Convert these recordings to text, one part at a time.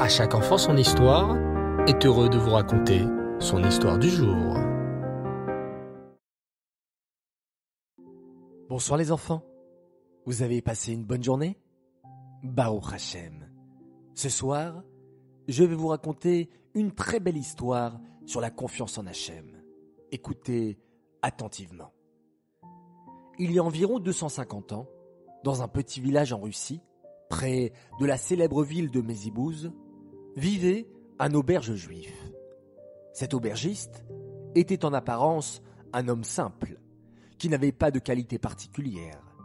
À chaque enfant son histoire est heureux de vous raconter son histoire du jour. Bonsoir les enfants, vous avez passé une bonne journée? Baruch Hashem. Ce soir, je vais vous raconter une très belle histoire sur la confiance en Hachem. Écoutez attentivement. Il y a environ 250 ans, dans un petit village en Russie, près de la célèbre ville de Mézibouz, vivait un auberge juif. Cet aubergiste était en apparence un homme simple, qui n'avait pas de qualité particulière.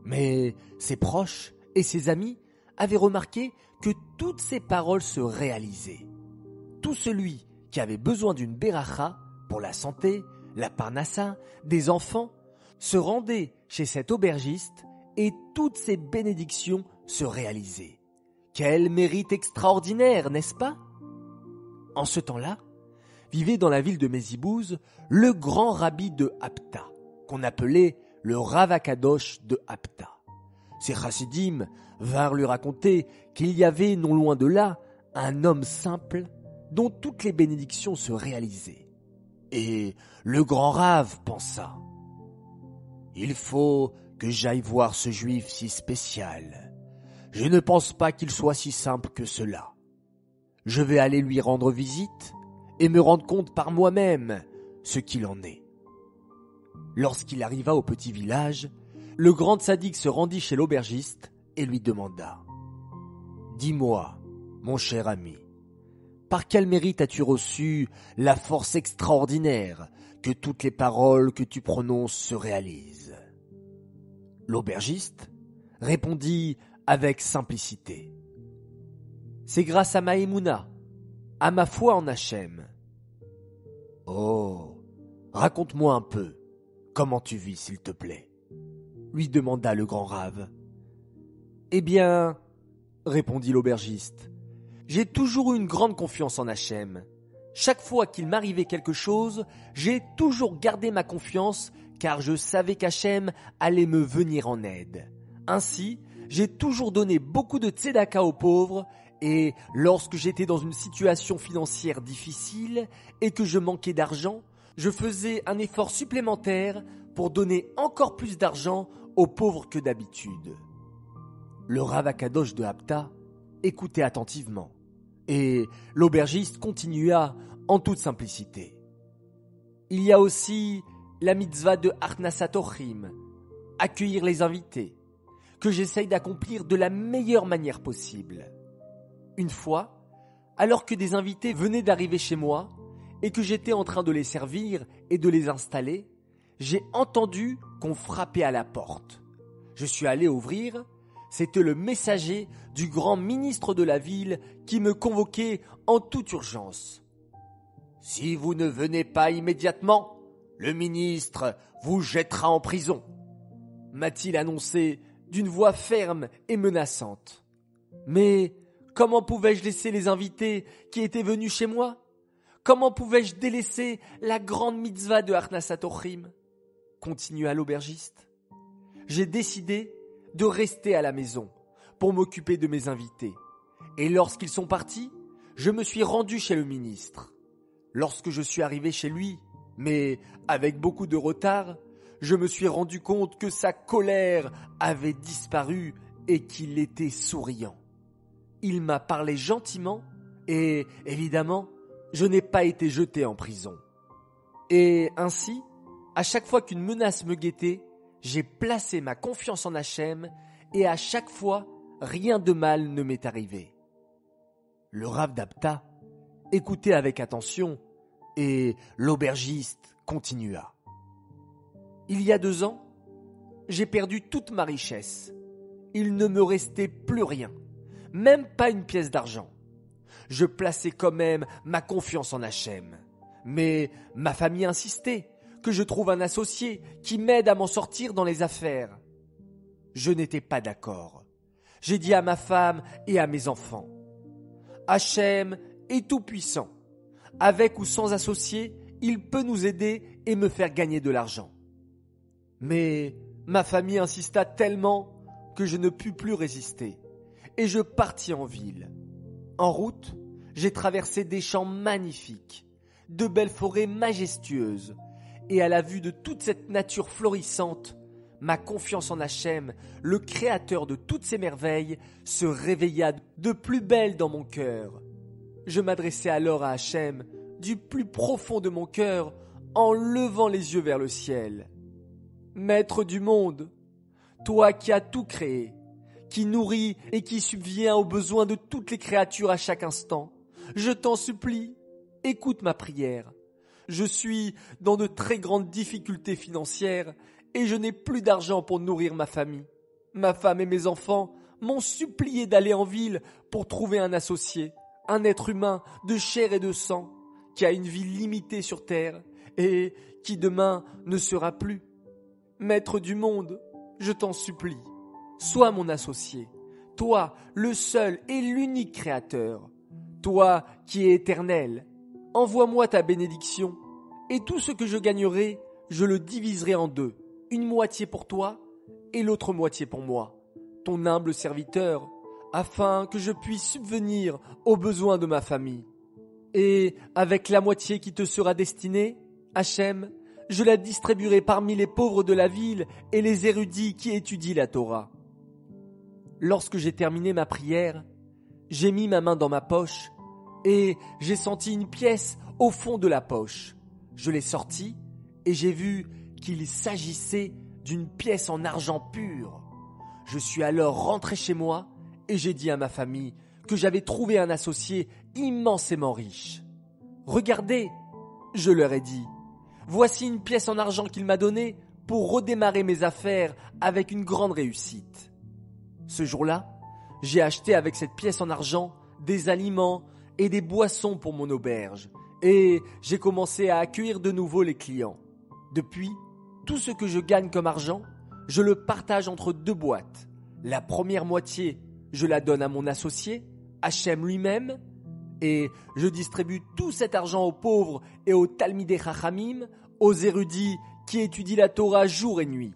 Mais ses proches et ses amis avaient remarqué que toutes ses paroles se réalisaient. Tout celui qui avait besoin d'une beracha pour la santé, la parnassa, des enfants, se rendait chez cet aubergiste et toutes ses bénédictions se réalisaient. Quel mérite extraordinaire, n'est-ce pas? En ce temps-là, vivait dans la ville de Mézibouz le grand rabbi de Apta, qu'on appelait le Rav Akadosh de Apta. Ses chassidim vinrent lui raconter qu'il y avait non loin de là un homme simple dont toutes les bénédictions se réalisaient. Et le grand Rav pensa: il faut que j'aille voir ce juif si spécial. Je ne pense pas qu'il soit si simple que cela. Je vais aller lui rendre visite et me rendre compte par moi-même ce qu'il en est. Lorsqu'il arriva au petit village, le grand tzaddik se rendit chez l'aubergiste et lui demanda: dis-moi, mon cher ami, par quel mérite as-tu reçu la force extraordinaire que toutes les paroles que tu prononces se réalisent? L'aubergiste répondit avec simplicité: c'est grâce à ma émouna, à ma foi en Hachem. Oh, raconte-moi un peu, comment tu vis, s'il te plaît, lui demanda le grand Rav. Eh bien, répondit l'aubergiste, j'ai toujours eu une grande confiance en Hachem. Chaque fois qu'il m'arrivait quelque chose, j'ai toujours gardé ma confiance car je savais qu'Hachem allait me venir en aide. Ainsi, j'ai toujours donné beaucoup de tzedaka aux pauvres et lorsque j'étais dans une situation financière difficile et que je manquais d'argent, je faisais un effort supplémentaire pour donner encore plus d'argent aux pauvres que d'habitude. Le Rav Akadosh de Apta écoutait attentivement et l'aubergiste continua en toute simplicité. Il y a aussi la mitzvah de Arnasat Ochim, accueillir les invités, que j'essaye d'accomplir de la meilleure manière possible. Une fois, alors que des invités venaient d'arriver chez moi et que j'étais en train de les servir et de les installer, j'ai entendu qu'on frappait à la porte. Je suis allé ouvrir, c'était le messager du grand ministre de la ville qui me convoquait en toute urgence. « Si vous ne venez pas immédiatement, le ministre vous jettera en prison », m'a-t-il annoncé d'une voix ferme et menaçante. Mais comment pouvais-je laisser les invités qui étaient venus chez moi? Comment pouvais-je délaisser la grande mitzvah de Arnasat Ochim? Continua l'aubergiste. J'ai décidé de rester à la maison pour m'occuper de mes invités. Et lorsqu'ils sont partis, je me suis rendu chez le ministre. Lorsque je suis arrivé chez lui, mais avec beaucoup de retard, je me suis rendu compte que sa colère avait disparu et qu'il était souriant. Il m'a parlé gentiment et, évidemment, je n'ai pas été jeté en prison. Et ainsi, à chaque fois qu'une menace me guettait, j'ai placé ma confiance en Hachem et à chaque fois, rien de mal ne m'est arrivé. Le Rav d'Apta écoutait avec attention et l'aubergiste continua. Il y a 2 ans, j'ai perdu toute ma richesse. Il ne me restait plus rien, même pas une pièce d'argent. Je plaçais quand même ma confiance en Hachem. Mais ma famille insistait que je trouve un associé qui m'aide à m'en sortir dans les affaires. Je n'étais pas d'accord. J'ai dit à ma femme et à mes enfants: Hachem est tout-puissant. Avec ou sans associé, il peut nous aider et me faire gagner de l'argent. Mais ma famille insista tellement que je ne pus plus résister et je partis en ville. En route, j'ai traversé des champs magnifiques, de belles forêts majestueuses, et à la vue de toute cette nature florissante, ma confiance en Hachem, le créateur de toutes ces merveilles, se réveilla de plus belle dans mon cœur. Je m'adressai alors à Hachem du plus profond de mon cœur en levant les yeux vers le ciel. Maître du monde, toi qui as tout créé, qui nourrit et qui subvient aux besoins de toutes les créatures à chaque instant, je t'en supplie, écoute ma prière. Je suis dans de très grandes difficultés financières et je n'ai plus d'argent pour nourrir ma famille. Ma femme et mes enfants m'ont supplié d'aller en ville pour trouver un associé, un être humain de chair et de sang, qui a une vie limitée sur terre et qui demain ne sera plus. Maître du monde, je t'en supplie, sois mon associé, toi le seul et l'unique créateur, toi qui es éternel. Envoie-moi ta bénédiction, et tout ce que je gagnerai, je le diviserai en deux, une moitié pour toi et l'autre moitié pour moi, ton humble serviteur, afin que je puisse subvenir aux besoins de ma famille. Et avec la moitié qui te sera destinée, Hachem, je la distribuerai parmi les pauvres de la ville et les érudits qui étudient la Torah. Lorsque j'ai terminé ma prière, j'ai mis ma main dans ma poche et j'ai senti une pièce au fond de la poche. Je l'ai sortie et j'ai vu qu'il s'agissait d'une pièce en argent pur. Je suis alors rentré chez moi et j'ai dit à ma famille que j'avais trouvé un associé immensément riche. « Regardez !» je leur ai dit. « Voici une pièce en argent qu'il m'a donnée pour redémarrer mes affaires avec une grande réussite. » Ce jour-là, j'ai acheté avec cette pièce en argent des aliments et des boissons pour mon auberge et j'ai commencé à accueillir de nouveau les clients. Depuis, tout ce que je gagne comme argent, je le partage entre deux boîtes. La première moitié, je la donne à mon associé, Hachem lui-même, et je distribue tout cet argent aux pauvres et aux Talmidei Chachamim, aux érudits qui étudient la Torah jour et nuit.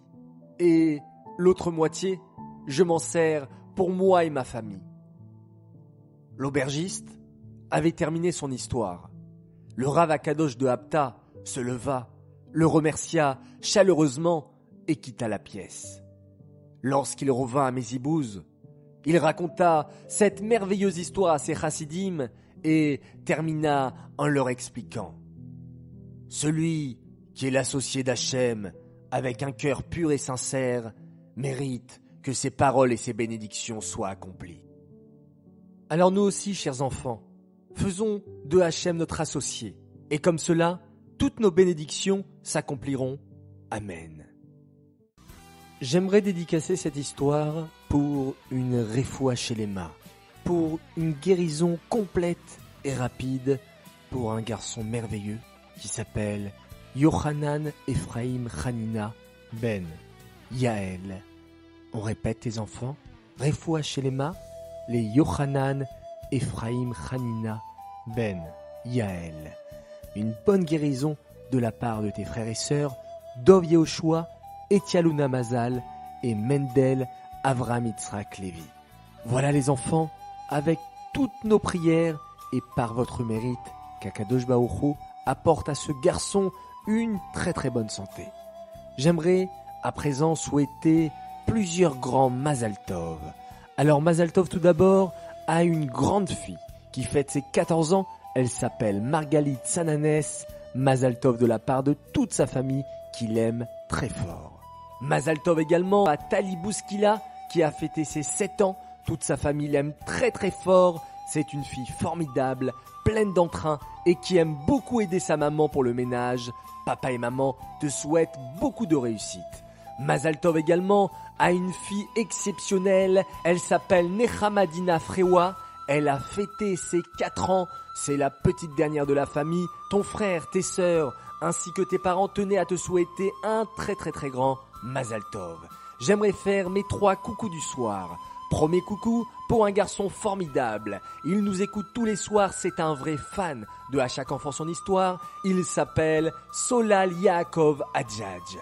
Et l'autre moitié, je m'en sers pour moi et ma famille. L'aubergiste avait terminé son histoire. Le Rav Akadosh de Habta se leva, le remercia chaleureusement et quitta la pièce. Lorsqu'il revint à Mezibouze, il raconta cette merveilleuse histoire à ses chassidim et termina en leur expliquant. Celui qui est l'associé d'Hachem avec un cœur pur et sincère mérite que ses paroles et ses bénédictions soient accomplies. Alors nous aussi, chers enfants, faisons de Hachem notre associé, et comme cela, toutes nos bénédictions s'accompliront. Amen. J'aimerais dédicacer cette histoire pour une refoua shelema, pour une guérison complète et rapide pour un garçon merveilleux qui s'appelle Yochanan Ephraim Hanina Ben Yael. On répète les enfants, refoua shelema, les Yochanan Ephraim Hanina Ben Yael. Une bonne guérison de la part de tes frères et sœurs, Dov Yehoshua, Etialuna Mazal et Mendel Avram Yitzhak Levi. Voilà les enfants, avec toutes nos prières et par votre mérite, qu'Akadosh Baruch Hu apporte à ce garçon une très très bonne santé. J'aimerais à présent souhaiter plusieurs grands Mazal Tov. Alors Mazal Tov tout d'abord a une grande fille qui fête ses 14 ans. Elle s'appelle Margalit Sananes. Mazal Tov de la part de toute sa famille qui l'aime très fort. Mazal Tov également à Tali Bouskila qui a fêté ses 7 ans. Toute sa famille l'aime très très fort. C'est une fille formidable, pleine d'entrain et qui aime beaucoup aider sa maman pour le ménage. Papa et maman te souhaitent beaucoup de réussite. Mazal Tov également a une fille exceptionnelle. Elle s'appelle Nechamadina Frewa. Elle a fêté ses 4 ans. C'est la petite dernière de la famille. Ton frère, tes sœurs, ainsi que tes parents tenaient à te souhaiter un très très très grand Mazal Tov. J'aimerais faire mes 3 coucous du soir. Premier coucou pour un garçon formidable. Il nous écoute tous les soirs, c'est un vrai fan de À chaque enfant son histoire. Il s'appelle Solal Yaakov Adjadj.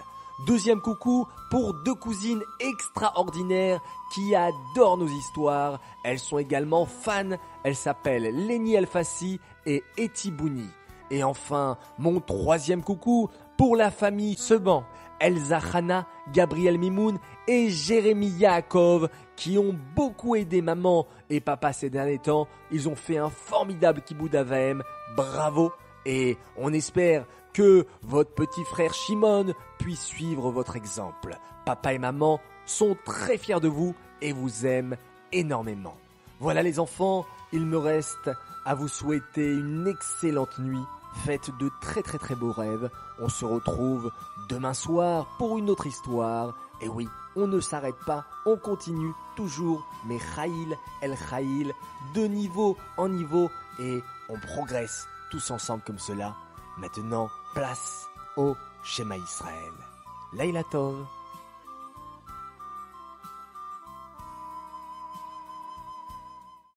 Deuxième coucou pour deux cousines extraordinaires qui adorent nos histoires. Elles sont également fans. Elles s'appellent Lénie Elfassi et Eti Bouni. Et enfin, mon troisième coucou pour la famille Seban, Elsa Hana, Gabriel Mimoun et Jérémy Yaakov qui ont beaucoup aidé maman et papa ces derniers temps. Ils ont fait un formidable kibout d'Avahem. Bravo! Et on espère que votre petit frère Shimon puisse suivre votre exemple. Papa et maman sont très fiers de vous et vous aiment énormément. Voilà les enfants, il me reste à vous souhaiter une excellente nuit. Faites de très très très beaux rêves. On se retrouve demain soir pour une autre histoire. Et oui, on ne s'arrête pas, on continue toujours. Mais Khaïl, El Khaïl, de niveau en niveau. Et on progresse tous ensemble comme cela. Maintenant, place au Shema Israël. Laïla Tov.